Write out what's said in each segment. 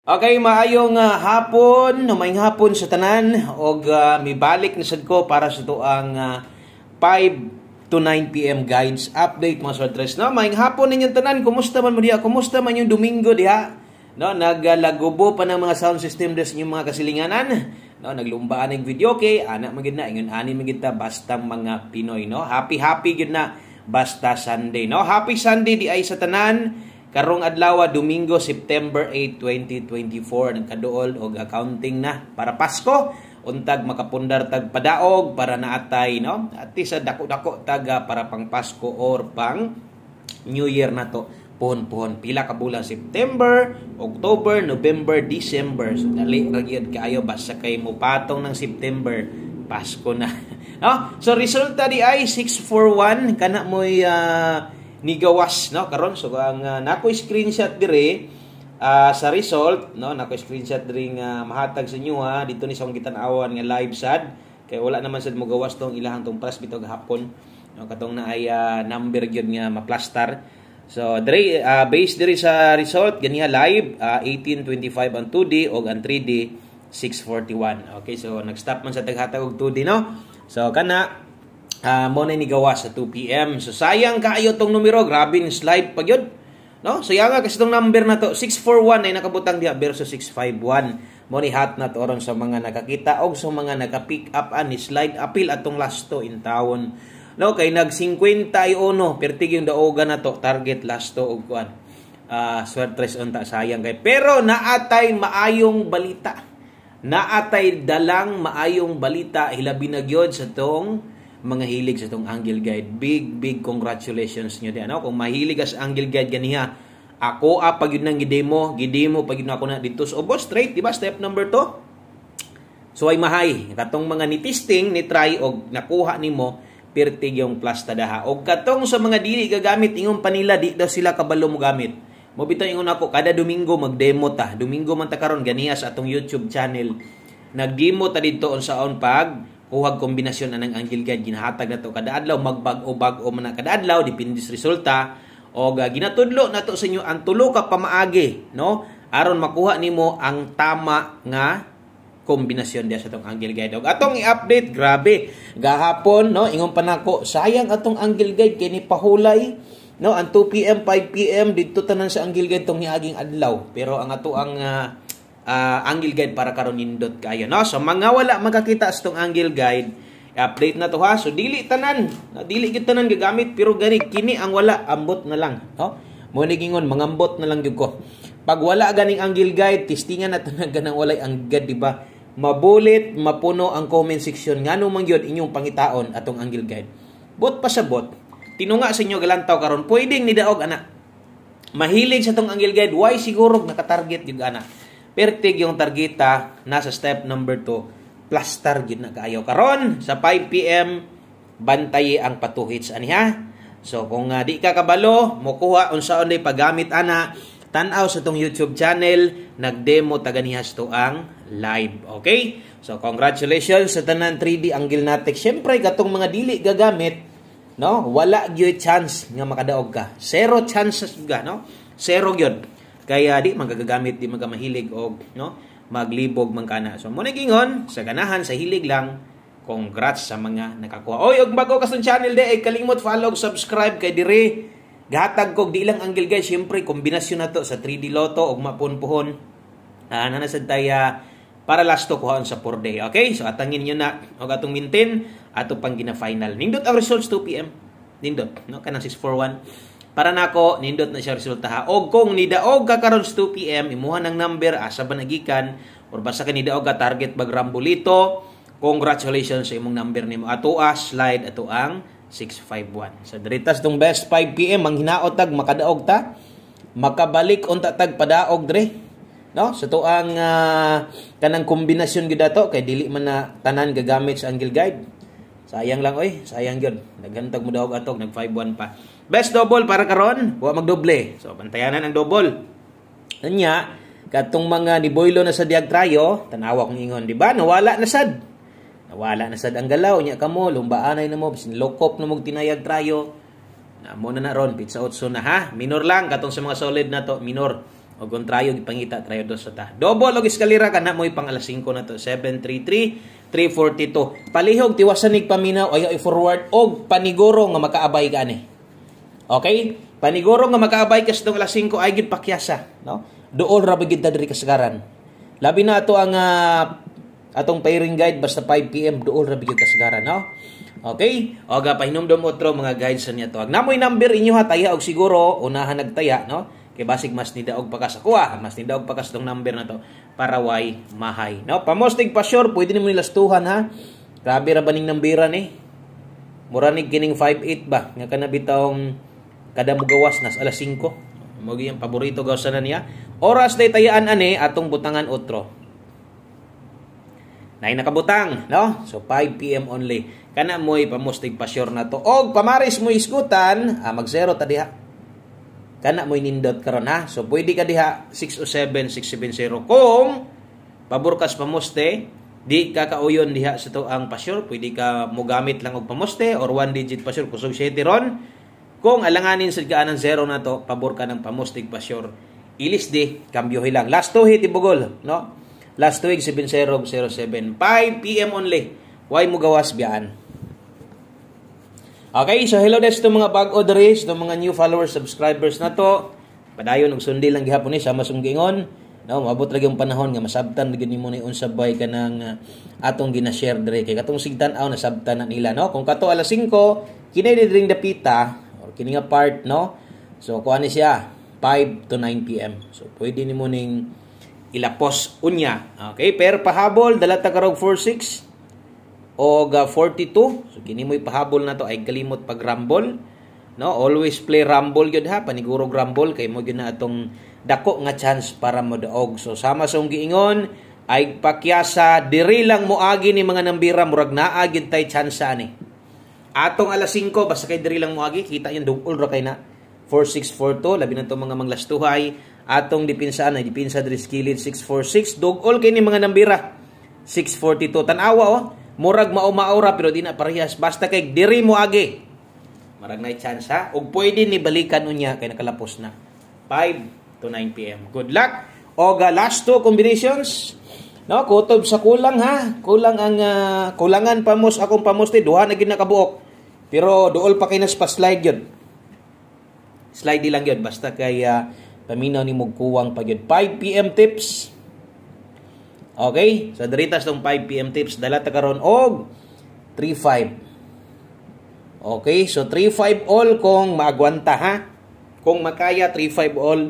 Okay, maayong hapon, maayong hapon sa tanan og mibalik na sad ko para sa tuang 5 to 9 PM guides update mga sortres no. Maayong hapon ninyong tanan, kumusta man mo diha? Kumusta man yung Domingo diha? No, naglagubo pa ng mga sound system des yung mga kasilinganan. No, naglumbaan ng video kay anak magid na ingon ani magid ta basta mga Pinoy no. Happy gid na basta Sunday no. Happy Sunday di ay sa tanan. Karong adlaw Domingo, September 8, 2024 nagkaduol og accounting na para Pasko untag makapundar tag padaog para naatay no at sa dako-dako taga para pang Pasko or pang New Year na to pohon pila ka bulan September, October, November, December so dali ra gyud kaayo basta kay mo patong ng September Pasko na no so resulta di ay 641 kana moy nigawas no karon so ang nako screenshot dire sa result no nako screenshot dire nga mahatag sa inyo dito ni sa gitan-awan nga live sad kay wala naman sad mo gawas tong ilahang tong press bitaw gahapon no katong na ay number gyud nga maplastar so dire based dire sa result ganiha live 1825 ang 2D og ang 3D 641 okay so nag-stop man sa taghatag og 2D no so kana mo na ni gawa sa 2 PM. So sayang kaayo tong numero, grabe ni slide pa gyud. No? Sayang nga kasi tong number na to 641 ay nakabutang diha versus 651. Mo ni hat na to aron sa mga nakakita og sa mga naka-pick up ani slide appeal atong last to in town. No, kay nag 51 pertig yung daoga na to target last to og kuan. Swertres unta sayang kay pero naatay maayong balita. Naatay dalang maayong balita hilabi na gyud sa tong mga hilig sa itong Angle Guide. Big congratulations nyo din. Ano? Kung mahilig as Angle Guide ganiha, ako pag yun nang gidemo pag yun ako na dito sa Obo straight, diba? Step number 2. So ay mahay. Katong mga nitisting, ni-try og nakuha nimo pertig yung plus tadaha. Og katong sa mga dili gagamit, ingon pa nila, di daw sila kabalo mo gamit. Mobitaw ingon ako, kada Domingo mag-demo ta. Domingo man ta karon ganiha sa atong YouTube channel. Nag-demo ta dito unsaon pag kuhag kombinasyon anang Angle Guide ginahatag nato kada adlaw magbag-o man kada adlaw depende sa resulta o ginatudlo nato sa inyo ang tulo ka pamaagi no aron makuha nimo ang tama nga kombinasyon dia sa tong Angle Guide og atong i-update grabe gahapon no ingon pa nako sayang atong Angle Guide kay ni pahulay no ang 2 PM 5 PM didto tanan sa Angle Guide tong niaging adlaw pero ang ato ang Angle Guide para karon nindot kayo no so mga wala makakita sa tong Angle Guide update na to ha so dili gid tanan gagamit pero gani kini ang wala ambot na lang no mo gingon mangambot na lang gyud ko pag wala ganing Angle Guide testingan nato na ganang walay ang guide di ba mabulit mapuno ang comment section ngano man gyud inyong pangitaon atong Angle Guide bot pa sa bot tinunga sa inyo galantaw karon pwedeng nidaog ana mahilig sa tong Angle Guide why siguro naka-target gyud ana pertig yung targeta nasa step number 2 plus target na kaayo karon sa 5 PM bantayi ang patuhits ani ha so kung di ka kabalo mo kuha unsaon day paggamit ana tan-aw sa tong YouTube channel nagdemo taganihas to ang live okay so congratulations sa tanan 3D Angle Natek syempre katong mga dili gagamit no wala gyud chance nga makadaog ka zero chances ga no zero gyud kaya di magagagamit di magamahilig og no maglibog man kana so mo gingon sa ganahan sa hilig lang congrats sa mga nakakuha oy og bago ka sa channel de ay kalimot follow subscribe kay dire gahatag kog di lang Angle Guide syempre kombinasyon na to sa 3D Lotto og mapunpuhon nanasad taya para last to kuhaon sa 4 day okay so atangin niyo na og atong maintain ato pang gina final nindot ang results 2 PM nindot no kanang 641 para nako nindot na siya resulta ha og kung nidaog ka karon sa 2 PM imuha ng number asa ba nagikan or basta ka nidaog ka target bag rambulito congratulations sa imong number nimo ato slide ato ang 651 sa diritas tong best 5 PM ang hinaot tag makadaog ta makabalik unta tag padaog dre no sa to ang kanang kombinasyon gyud ato kay dili man na tanan gagamit sa Angle Guide sayang lang oy sayang gyud naghantag mo daog ato nag 51 pa best double para karon wa magdoble so bantayanan ang double anya katong mga niboylo na sa diag trayo tanawa kong ingon di ba nawala na sad ang galaw nya kamo lumbaanay na mo bisin lokop na mo tinayag trayo na mo na ron pizza otso na ha minor lang katong sa mga solid na to minor O kung trayo gipangita trayo dos ta. Double og eskalera kana mo'y pang alas 5 na to. 733 342. Palihog tiwasan nig paminaw ayaw i-forward og paniguro nga makaabay ka ani. Okay? Paniguro nga makaabay kas dong alas 5 ay gid pakyasa, no? Duol ra bagid ta diri kasagaran. Labi na ato ang atong pairing guide basta 5 PM duol ra bagid kasagaran, no? Okay? O ga pahinumdom otro mga guides sa niya to. Namoy number inyo ha taya og siguro unahan nagtaya, no? Kay basig mas nidaog pa kas akuha, mas nidaog pa kas tong number na to para way mahay. No, pamostig pa sure, pwede nimo nilastuhan ha. Grabe ra baning nambiran eh. Mura nig kining 58 ba nga kana bitawng kada mugawas nas alas 5. Mo gyud paborito gawsan na niya. Oras day tayaan ani atong butangan otro. Nay nakabutang, no? So 5 PM only. Kana mo'y pamostig pa sure na to. Og pamaris mo iskutan, mag-0 ta diha. Kana mo'y nindot karon ha. So pwede ka diha 607 670 kung pabor kas pamoste, di ka kauyon diha sa to ang pasyor, pwede ka mogamit lang og pamoste or 1 digit pasyor kusog 7 ron. Kung alanganin sa gaan ng 0 na to, pabor ka ng pamostig pasyor. Ilis di kambyo hilang. Last to hit ibugol, no? Last to 7007 5 PM only. Why mo gawas biyaan? Okay, so hello des to mga bag-o diri, to mga new followers, subscribers na to. Padayon og sundi lang gihapon ni sama sunggingon. No, maabot ra gyud panahon nga masabtan gyud nimo ni unsabay kanang atong gina-share diri kay katong sigtan-aw na sabtan na nila, no. Kung kato alas 5, kini diri dapita or kini nga part, no. So kuan ni siya 5 to 9 PM. So pwede nimo ning ilapos unya. Okay, pero pahabol dala ta karog 46 o 42. So kini mo'y pahabol na to ay kalimot pag rumble, no? Always play rumble gyud ha, panigurog rumble kay mo gyud na atong dako nga chance para modaog. So sama sa giingon ay pakyasa diri lang moagi ni mga nambira murag naa gyud tay chance ani. Atong alas 5 basta kay diri lang moagi kita yung dugol ra kay na 4642 labi na to mga manglastuhay. Atong dipinsa na dipinsa diri skilid 646 dugol kay ni mga nambira 642 tan-awa oh. Murag mao-maura pero di na parehas basta kay diri mo agi. Marag na chance ha. Ug pwede ni balikan unya kay nakalapos na. 5 to 9 PM. Good luck. Og last two combinations. No, kutob sa kulang ha. Kulang ang kulangan pamos akong pamoste duha na gid nakabuok. Pero duol pa kay nas pa slide yun. Slide di lang yun basta kay paminaw ni mo kuwang pa yun. 5 PM tips. Okay, so diritas tong 5 PM tips dala ta karon og 35. Okay, so 35 all kung maagwanta ha. Kung makaya 35 all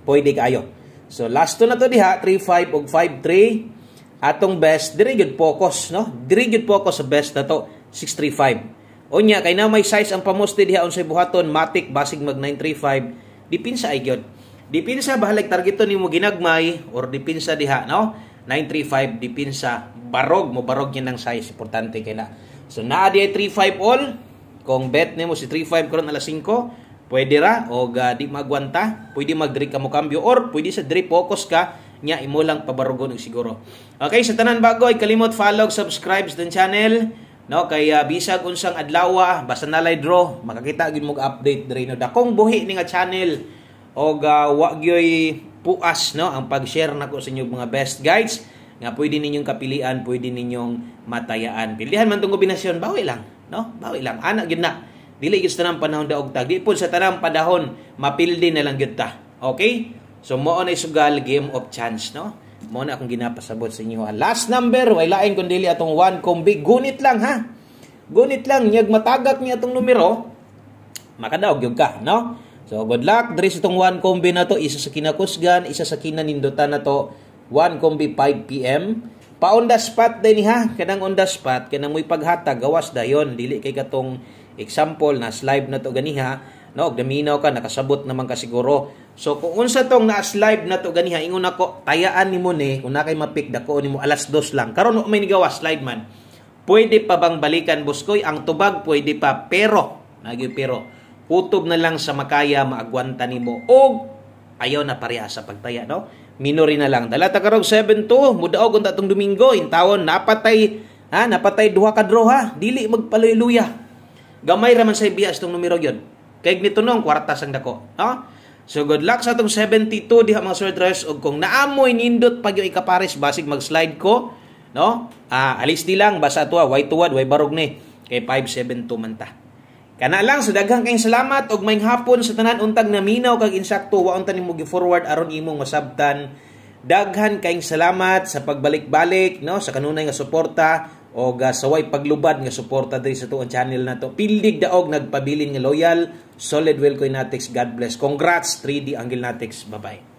pwede kayo. So last to na to diha 35 og 53 atong best diri gyud focus, no? Diri gyud focus sa best na to 635. Unya kay na may size ang pamoste diha unsay buhaton matic basig mag 935 dipinsa ay gyud. Dipinsa bahalag targeton nimo ginagmay or dipinsa diha, no? 935 dipinsa barog mo barog yan ng size importante kay na. So naa di 35 all kung bet nimo si 35 karon alas 5 pwede ra o di magwanta pwede magdiri ka mo kambyo or pwede sa diri focus ka nya imo lang pabarugon og siguro. Okay, sa tanan bago ay kalimot follow subscribe sa channel, no, kay bisag unsang adlaw basta nalay draw makakita gyud mo update diri no dakong buhi ni nga channel. Og wa gyoy puas, no, ang pag-share nako sa inyong mga best guides nga pwede ninyong kapilian, pwede ninyong matayaan. Pilihan man tong kombinasyon, bawi lang, no? Bawi lang. Ana gyud na. Dili gyud sa tanang panahon daog tag. Di pud sa tanang panahon mapildi na lang gyud ta. Okay? So mo na sugal game of chance, no? Mo na akong ginapasabot sa inyo. Last number, way lain kun dili atong 1 kombi. Gunit lang ha. Gunit lang nyag matagak ni atong numero. Makadaog gyud ka, no? So, good luck. Diri sa itong 1 kombi na to, isa sa kinakusgan, isa sa kinanindutan na to, 1 kombi 5 PM. Pa-on the spot din ha. Kanang on the spot, kanang mo'y paghatag, gawas dayon. Dili kay katong example na live na to ganiha. No, daminaw ka, nakasabot naman ka siguro. So, kung unsa tong na live na to ganiha, ingon ako, tayaan ni mo ni, kung na kay mapik, dako ni mo, alas 2 lang. Karon may nigawas, slide man. Pwede pa bang balikan, Buskoy? Ang tubag, pwede pa, pero, utob na lang sa makaya maagwanta nimo og ayaw na pareha sa pagtaya, no? Minori na lang. Dala ta karog 7-2 mudaog unta tong Domingo in tawon napatay duha ka draw ha. Dili magpaluya. Gamay ra man sa bias tong numero gyud. Kay nitunong kwarta sang dako, no? So good luck sa atong 72 diha mga sortress, ug kung naamoy nindot pag yung ikapares basig mag-slide ko, no? Alis di lang basta tuwa way tuwad way barog ni kay 572 man ta. Kana lang sa daghang kayong salamat ug maayong hapon sa tanan untag naminaw kag insakto wa unta nimo gi-forward aron imong masabtan. Daghan kayong salamat sa pagbalik-balik, no, sa kanunay nga suporta o saway paglubad nga suporta diri sa tuong channel na to. Pildig daog nagpabilin nga loyal, solid will ko natics. God bless. Congrats 3D Angelnatics. Bye-bye.